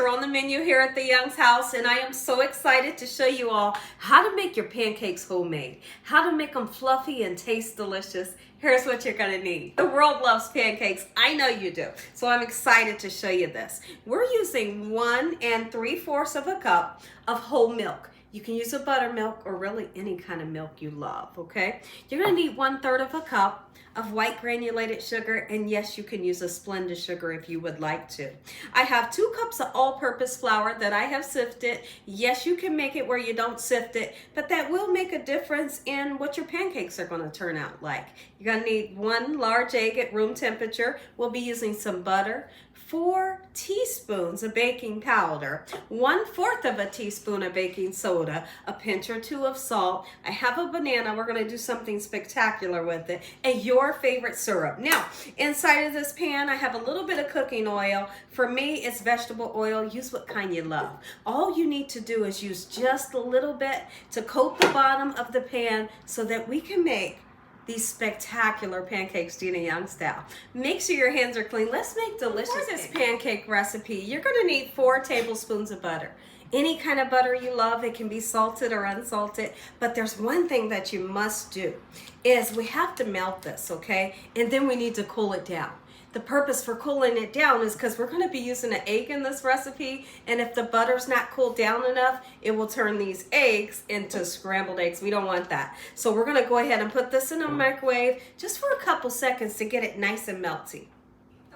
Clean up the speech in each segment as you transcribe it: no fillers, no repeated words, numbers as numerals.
are on the menu here at the Young's house, and I am so excited to show you all how to make your pancakes homemade, how to make them fluffy and taste delicious. Here's what you're gonna need. The world loves pancakes. I know you do. So I'm excited to show you this. We're using 1 3/4 cup of whole milk. You can use a buttermilk or really any kind of milk you love, okay? You're gonna need 1/3 cup of white granulated sugar, and yes, you can use a Splenda sugar if you would like to. I have 2 cups of all-purpose flour that I have sifted. Yes, you can make it where you don't sift it, but that will make a difference in what your pancakes are gonna turn out like. You're gonna need 1 large egg at room temperature. We'll be using some butter, 4 teaspoons of baking powder, 1/4 teaspoon of baking soda, a pinch or 2 of salt. I have a banana. We're going to do something spectacular with it, and your favorite syrup. Now, inside of this pan, I have a little bit of cooking oil. For me, it's vegetable oil. Use what kind you love. All you need to do is use just a little bit to coat the bottom of the pan so that we can make these spectacular pancakes Gina Young style. Make sure your hands are clean. Let's make delicious. For this pancake recipe, you're gonna need 4 tablespoons of butter. Any kind of butter you love. It can be salted or unsalted, but there's one thing that you must do is we have to melt this, okay? And then we need to cool it down. The purpose for cooling it down is because we're going to be using an egg in this recipe, and if the butter's not cooled down enough, it will turn these eggs into scrambled eggs. We don't want that. So we're going to go ahead and put this in a microwave just for a couple seconds to get it nice and melty.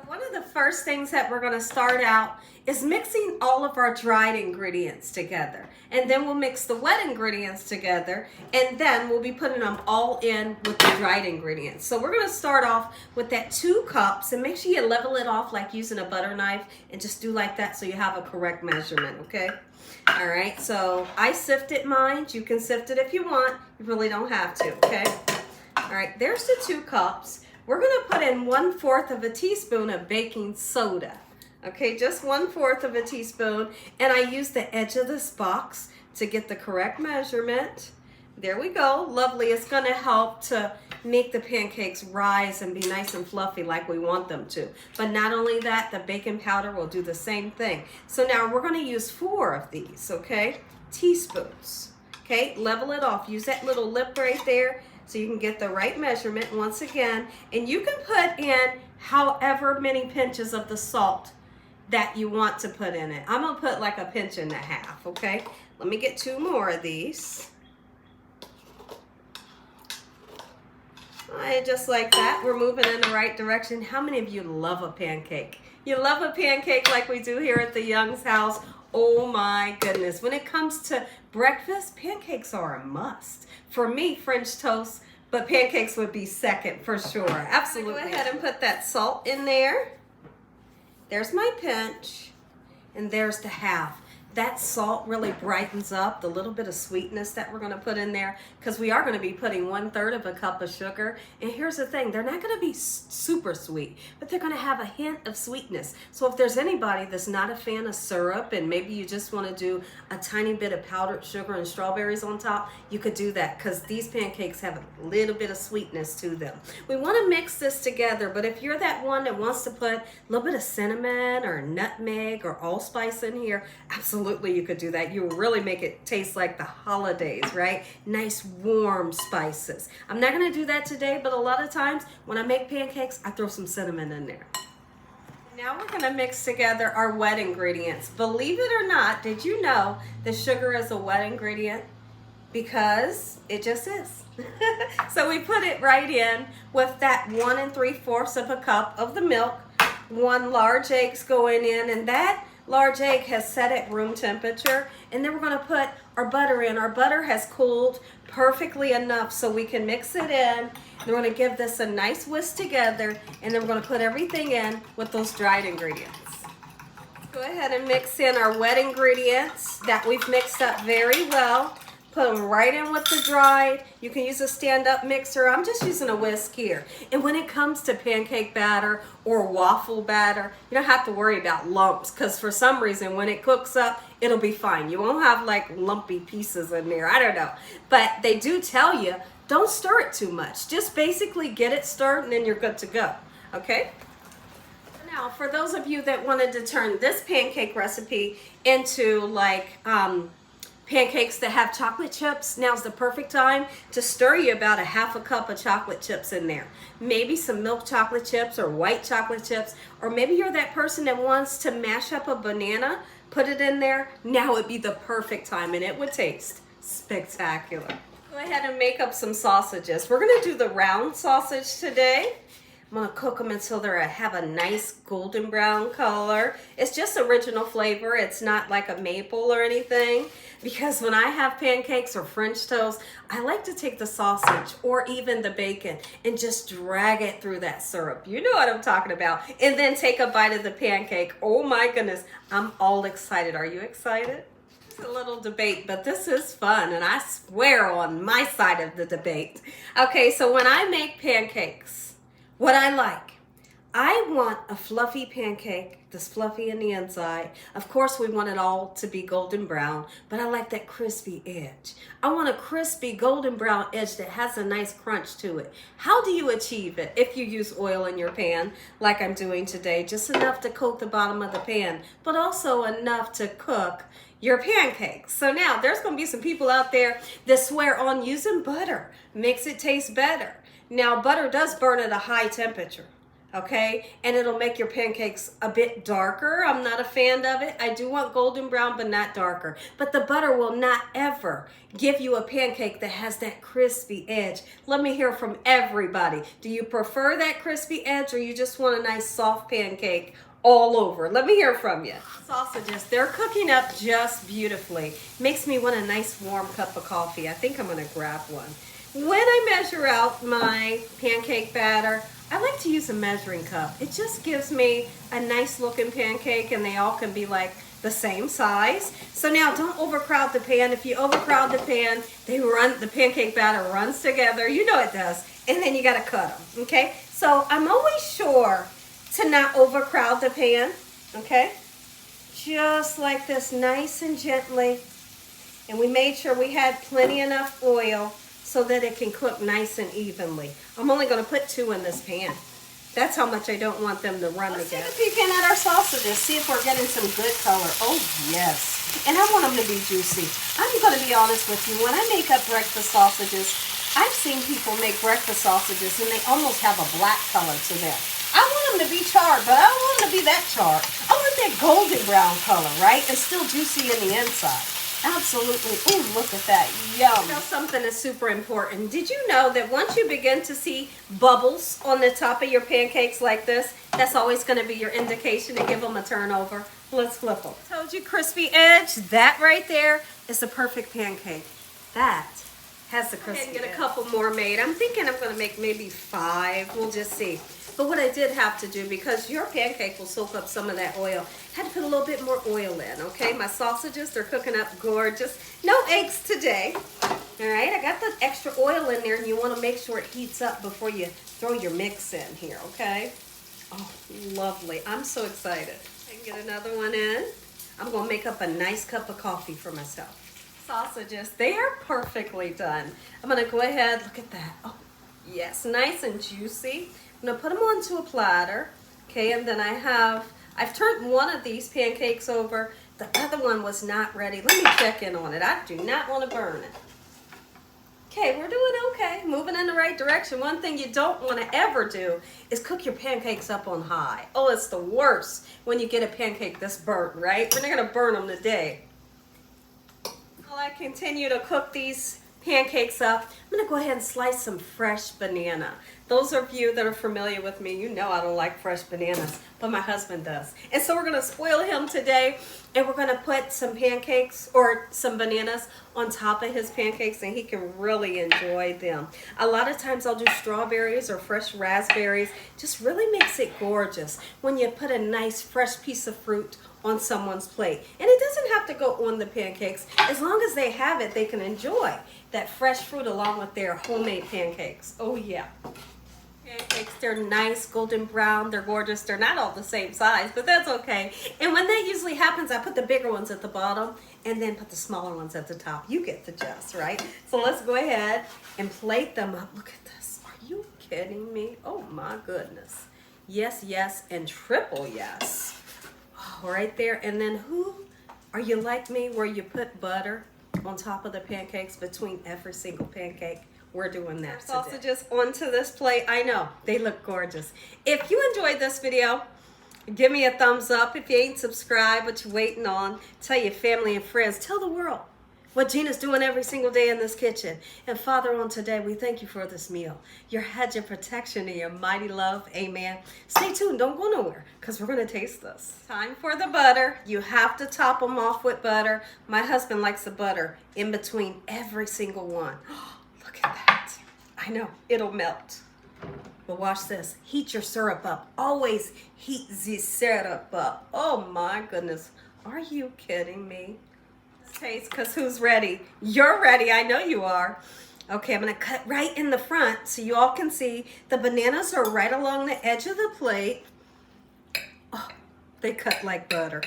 One of the first things that we're going to start out is mixing all of our dried ingredients together. And then we'll mix the wet ingredients together, and then we'll be putting them all in with the dried ingredients. So we're going to start off with that 2 cups, and make sure you level it off like using a butter knife, and just do like that so you have a correct measurement, okay? All right, so I sifted mine. You can sift it if you want. You really don't have to, okay? All right, there's the 2 cups. We're going to put in 1/4 teaspoon of baking soda. Okay, just 1/4 teaspoon. And I use the edge of this box to get the correct measurement. There we go. Lovely. It's going to help to make the pancakes rise and be nice and fluffy like we want them to. But not only that, the baking powder will do the same thing. So now we're going to use 4 of these, okay? Teaspoons. Okay, level it off. Use that little lip right there so you can get the right measurement once again. And you can put in however many pinches of the salt that you want to put in it. I'm going to put like a pinch and a half, okay? Let me get 2 more of these. All right, just like that. We're moving in the right direction. How many of you love a pancake? You love a pancake like we do here at the Young's house? Oh my goodness. When it comes to breakfast, pancakes are a must. For me, French toast, but pancakes would be second for sure. Absolutely. Go ahead and put that salt in there. There's my pinch, and there's the half. That salt really brightens up the little bit of sweetness that we're going to put in there, because we are going to be putting 1/3 cup of sugar. And here's the thing, they're not going to be super sweet, but they're going to have a hint of sweetness. So if there's anybody that's not a fan of syrup, and maybe you just want to do a tiny bit of powdered sugar and strawberries on top, you could do that, because these pancakes have a little bit of sweetness to them. We want to mix this together, but if you're that one that wants to put a little bit of cinnamon or nutmeg or allspice in here, absolutely you could do that. You really make it taste like the holidays, right? Nice warm spices. I'm not going to do that today, but a lot of times when I make pancakes, I throw some cinnamon in there. Now we're going to mix together our wet ingredients. Believe it or not, did you know that sugar is a wet ingredient? Because it just is. So we put it right in with that 1 3/4 cup of the milk. 1 large egg's going in, and that large egg has set at room temperature. And then we're going to put our butter in. Our butter has cooled perfectly enough so we can mix it in. And we're going to give this a nice whisk together, and then we're going to put everything in with those dried ingredients. Go ahead and mix in our wet ingredients that we've mixed up very well. Put them right in with the dried. You can use a stand-up mixer. I'm just using a whisk here. And when it comes to pancake batter or waffle batter, you don't have to worry about lumps, because for some reason when it cooks up, it'll be fine. You won't have like lumpy pieces in there. I don't know. But they do tell you, don't stir it too much. Just basically get it stirred, and then you're good to go. Okay? Now, for those of you that wanted to turn this pancake recipe into like pancakes that have chocolate chips, now's the perfect time to stir you about a half a cup of chocolate chips in there. Maybe some milk chocolate chips or white chocolate chips, or maybe you're that person that wants to mash up a banana, put it in there. Now would be the perfect time and it would taste spectacular. Go ahead and make up some sausages. We're gonna do the round sausage today. I'm gonna cook them until they have a nice golden brown color. It's just original flavor. It's not like a maple or anything. Because when I have pancakes or French toast, I like to take the sausage or even the bacon and just drag it through that syrup. You know what I'm talking about. And then take a bite of the pancake. Oh my goodness, I'm all excited. Are you excited? It's a little debate, but this is fun, and I swear on my side of the debate. Okay, so when I make pancakes, what I like, I want a fluffy pancake that's fluffy in the inside. Of course, we want it all to be golden brown, but I like that crispy edge. I want a crispy golden brown edge that has a nice crunch to it. How do you achieve it? If you use oil in your pan, like I'm doing today, just enough to coat the bottom of the pan, but also enough to cook your pancakes. So now there's going to be some people out there that swear on using butter makes it taste better. Now, butter does burn at a high temperature, okay? And it'll make your pancakes a bit darker. I'm not a fan of it. I do want golden brown, but not darker. But the butter will not ever give you a pancake that has that crispy edge. Let me hear from everybody. Do you prefer that crispy edge, or you just want a nice soft pancake all over? Let me hear from you. Sausages, they're cooking up just beautifully. Makes me want a nice warm cup of coffee. I think I'm gonna grab one. When I measure out my pancake batter, I like to use a measuring cup. It just gives me a nice looking pancake, and they all can be like the same size. So now don't overcrowd the pan. If you overcrowd the pan, the pancake batter runs together. You know it does. And then you gotta cut them, okay? So I'm always sure to not overcrowd the pan, okay? Just like this, nice and gently. And we made sure we had plenty enough oil so that it can cook nice and evenly. I'm only gonna put 2 in this pan. That's how much I don't want them to run together. Let's take a peek at our sausages, see if we're getting some good color. Oh yes, and I want them to be juicy. I'm gonna be honest with you, when I make up breakfast sausages, I've seen people make breakfast sausages and they almost have a black color to them. I want them to be charred, but I don't want them to be that charred. I want that golden brown color, right? And still juicy in the inside. Absolutely. Oh, look at that. Yum. You know, something is super important. Did you know that once you begin to see bubbles on the top of your pancakes like this, that's always going to be your indication to give them a turnover? Let's flip them. Told you, crispy edge. That right there is the perfect pancake. That has the crispy edge. Get a couple more made. I'm thinking I'm going to make maybe 5. We'll just see. But what I did have to do, because your pancake will soak up some of that oil, I had to put a little bit more oil in, okay? My sausages, they're cooking up gorgeous. No eggs today, all right? I got the extra oil in there, and you want to make sure it heats up before you throw your mix in here, okay? Oh, lovely. I'm so excited. I can get another one in. I'm going to make up a nice cup of coffee for myself. Sausages, they are perfectly done. I'm going to go ahead, look at that. Oh, yes, nice and juicy. I'm going to put them onto a platter, okay, and then I've turned one of these pancakes over. The other one was not ready. Let me check in on it. I do not want to burn it. Okay, we're doing okay, moving in the right direction. One thing you don't want to ever do is cook your pancakes up on high. Oh, it's the worst when you get a pancake that's burnt, right? We're not going to burn them today. While I continue to cook these pancakes up, I'm going to go ahead and slice some fresh banana. Those of you that are familiar with me, you know I don't like fresh bananas, but my husband does. And so we're going to spoil him today, and we're going to put some pancakes or some bananas on top of his pancakes, and he can really enjoy them. A lot of times I'll do strawberries or fresh raspberries. Just really makes it gorgeous when you put a nice fresh piece of fruit on someone's plate. And it doesn't have to go on the pancakes. As long as they have it, they can enjoy that fresh fruit along with their homemade pancakes. Oh yeah. Pancakes, they're nice, golden brown, they're gorgeous. They're not all the same size, but that's okay. And when that usually happens, I put the bigger ones at the bottom and then put the smaller ones at the top. You get the gist, right? So let's go ahead and plate them up. Look at this. Are you kidding me? Oh my goodness. Yes, yes, and triple yes. Oh, right there. And then are you like me where you put butter on top of the pancakes between every single pancake? We're doing that today. Sausages onto this plate. I know, they look gorgeous. If you enjoyed this video, give me a thumbs up. If you ain't subscribed, what you waiting on? Tell your family and friends. Tell the world what Gina's doing every single day in this kitchen. And Father, on today, we thank you for this meal, your hedge of protection and your mighty love. Amen. Stay tuned. Don't go nowhere because we're going to taste this. Time for the butter. You have to top them off with butter. My husband likes the butter in between every single one. Look at that. I know. It'll melt. But watch this. Heat your syrup up. Always heat the syrup up. Oh my goodness. Are you kidding me? Taste, because who's ready? You're ready. I know you are. Okay, I'm going to cut right in the front so you all can see. The bananas are right along the edge of the plate. Oh, they cut like butter.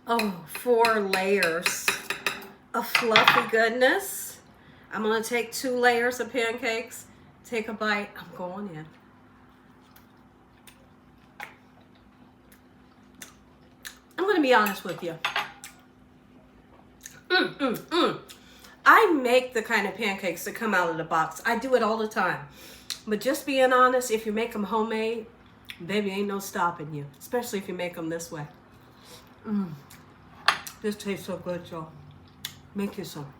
Oh, 4 layers of fluffy goodness. I'm going to take 2 layers of pancakes. Take a bite. I'm going in. I'm going to be honest with you. I make the kind of pancakes that come out of the box. I do it all the time. But just being honest, if you make them homemade, baby, ain't no stopping you. Especially if you make them this way. This tastes so good, y'all. Make you some.